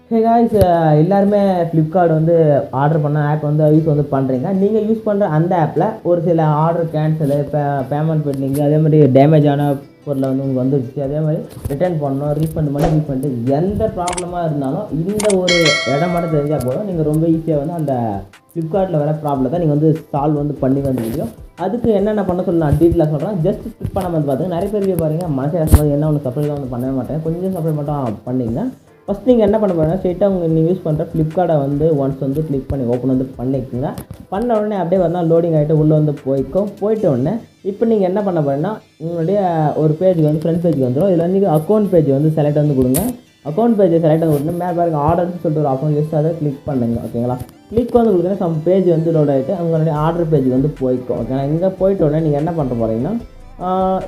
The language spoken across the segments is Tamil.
ஹே காய்ஸ், எல்லாருமே ஃப்ளிப்கார்ட் வந்து ஆர்டர் பண்ண ஆப் வந்து யூஸ் வந்து பண்ணுறீங்க. நீங்கள் யூஸ் பண்ணுற அந்த ஆப்பில் ஒரு சில ஆர்டர் கேன்சலு, பேமெண்ட் பெண்டிங், அதே மாதிரி டேமேஜான பொருளை வந்து உங்களுக்கு வந்துருச்சு, அதே மாதிரி ரிட்டர்ன் பண்ணணும், ரீஃபண்ட் பண்ணி ரீஃபண்டு எந்த ப்ராப்ளமாக இருந்தாலும் இந்த ஒரு இடம் மட்டும் தெரிஞ்சால் போதும். நீங்கள் ரொம்ப ஈஸியாக வந்து அந்த ஃப்ளிப்கார்ட்டில் வர ப்ராப்ளத்தை நீங்கள் வந்து சால்வ் வந்து பண்ணி வந்து முடியும். அதுக்கு என்னென்ன பண்ண சொல்லி நான் டீட்டெயிலாக சொல்கிறேன். ஜஸ்ட் ஸ்கிப் பண்ணாமல் வந்து பார்த்துங்க. நிறைய பேர் பாருங்க மனசே கஷ்டமாக என்ன ஒன்று சப்ளை வந்து பண்ணவே மாட்டேன், கொஞ்சம் சப்ளை மட்டும் பண்ணிங்க. ஃபஸ்ட் நீங்கள் என்ன பண்ண போகிறீங்கன்னா ஸ்ட்ரெயிட்டாக நீங்கள் யூஸ் பண்ணுற ஃப்ளிப்கார்ட்டை வந்து ஒன்ஸ் வந்து கிளிக் பண்ணி ஓப்பன் வந்து பண்ணிக்கோங்க. பண்ண உடனே அப்படியே வந்தால் லோடிங் ஆகிட்டு உள்ளே வந்து போயிட்ட உடனே இப்போ நீங்கள் என்ன பண்ண போகிறீங்கன்னா உங்களுடைய ஒரு பேஜுக்கு வந்து ஃப்ரண்ட் பேஜுக்கு வந்துடும். இதில் வந்து அக்கௌண்ட் பேஜ் வந்து செலக்ட் வந்து கொடுங்க. அக்கௌண்ட் பேஜை செலக்ட் வந்து கொடுத்து மேலே பாருங்கள் ஆர்டர்னு சொல்லிட்டு ஒரு ஆப்ஷன் ஜஸ்ட் அதை கிளிக் பண்ணுங்க. ஓகேங்களா, கிளிக் வந்து கொடுத்தீங்கன்னா சம் பேஜ் வந்து லோட் ஆகிட்டு உங்களுடைய ஆர்டர் பேஜுக்கு வந்து போய்க்கும். ஓகேங்களா, இங்கே போயிட்ட உடனே நீங்கள் என்ன பண்ண போகிறீங்கன்னா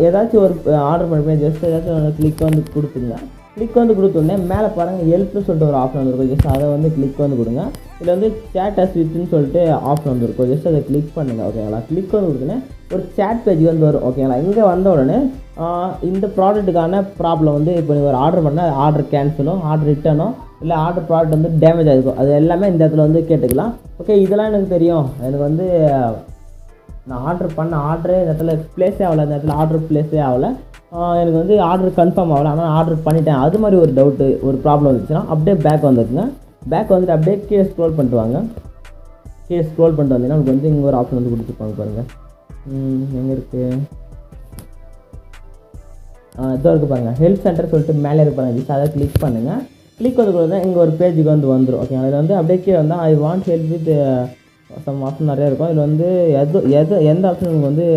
ஏதாச்சும் ஒரு ஆர்டர் பண்ணி ஜஸ்ட் ஏதாச்சும் கிளிக் வந்து கொடுத்துங்க. கிளிக் வந்து கொடுத்தோடனே மேலே பாருங்கள் ஹெல்ப்னு சொல்லிட்டு ஒரு ஆப்ஷன் வந்துருக்கும். ஜஸ்ட் அதை வந்து கிளிக் வந்து கொடுங்க. இதில் வந்து சேட் அஸ் வித்னு சொல்லிட்டு ஆப்ஷன் வந்துருக்கும். ஜஸ்ட் அதை கிளிக் பண்ணுங்கள். ஓகேங்களா, கிளிக் வந்து கொடுத்தோன்னே ஒரு சேட் பேஜ் வந்து வரும். ஓகேங்களா, இங்கே வந்த உடனே இந்த ப்ராடக்ட்டுக்கான ப்ராப்ளம் வந்து இப்போ நீங்கள் ஒரு ஆர்டர் பண்ணால் ஆர்டர் கேன்சலோ, ஆர்டர் ரிட்டனோ, இல்லை ஆர்டர் ப்ராடக்ட் வந்து டேமேஜ் ஆகிருக்கும், அது எல்லாமே இந்த இடத்துல வந்து கேட்டுக்கலாம். ஓகே, இதெல்லாம் எனக்கு தெரியும். எனக்கு வந்து நான் ஆர்டர் பண்ண ஆர்டரே இந்த இடத்துல ப்ளேஸே ஆகலை, இந்த இடத்துல ஆர்டர் ப்ளேஸே ஆகலை, எனக்கு வந்து ஆர்டர் கன்ஃபார்ம் ஆகலை, ஆனால் ஆர்டர் பண்ணிட்டேன், அது மாதிரி ஒரு டவுட்டு ஒரு ப்ராப்ளம் வந்துச்சுன்னா அப்படியே பேக் வந்துருக்குங்க. பேக் வந்துட்டு அப்படியே கீழே ஸ்க்ரோல் பண்ணிட்டு வாங்க. கீழே ஸ்க்ரோல் பண்ணிட்டு வந்தீங்கன்னா உங்களுக்கு வந்து இங்கே ஒரு ஆப்ஷன் வந்து கொடுத்துருப்பாங்க பாருங்கள். எங்கே இருக்குது? இதோ இருக்குது பாருங்கள், ஹெல்ப் சென்டர் சொல்லிட்டு மேலே இருப்பாங்க. ஜஸ்ட் அதை கிளிக் பண்ணுங்கள். கிளிக் வந்து கொடுத்தா இங்கே ஒரு பேஜுக்கு வந்து வந்துடும். ஓகே, அதில் வந்து அப்படியே கீழே வந்தால் I want help with some option நிறையா இருக்கும். இதில் வந்து எந்த ஆப்ஷன் உங்களுக்கு வந்து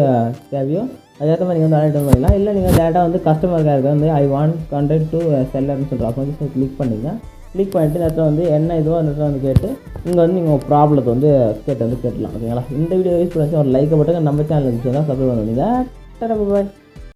தேவையோ அதுக்கேற்ற மாதிரி நீங்கள் வந்து அலைட் பண்ணிக்கலாம். இல்லை நீங்கள் டேட்டா வந்து கஸ்டமர் கேருக்கு வந்து ஐ வாண்ட் கான்டாக்ட் டு செல்லர்னு சொல்கிற ஆப்ஷன் வந்து கிளிக் பண்ணிங்க. கிளிக் பண்ணிவிட்டு இந்த இடத்துல வந்து என்ன இதுவோ அந்த இடத்துல வந்து கேட்டு இங்கே வந்து நீங்கள் ப்ராப்ளத்தை வந்து கேட்டலாம். ஓகேங்களா, இந்த வீடியோ யூஸ் பண்ணி ஒரு லைக்கை போட்டு நம்ம சேனல் இருந்துச்சுன்னா சப்ஸ்கிரைப் பண்ணுவீங்க. பாய்.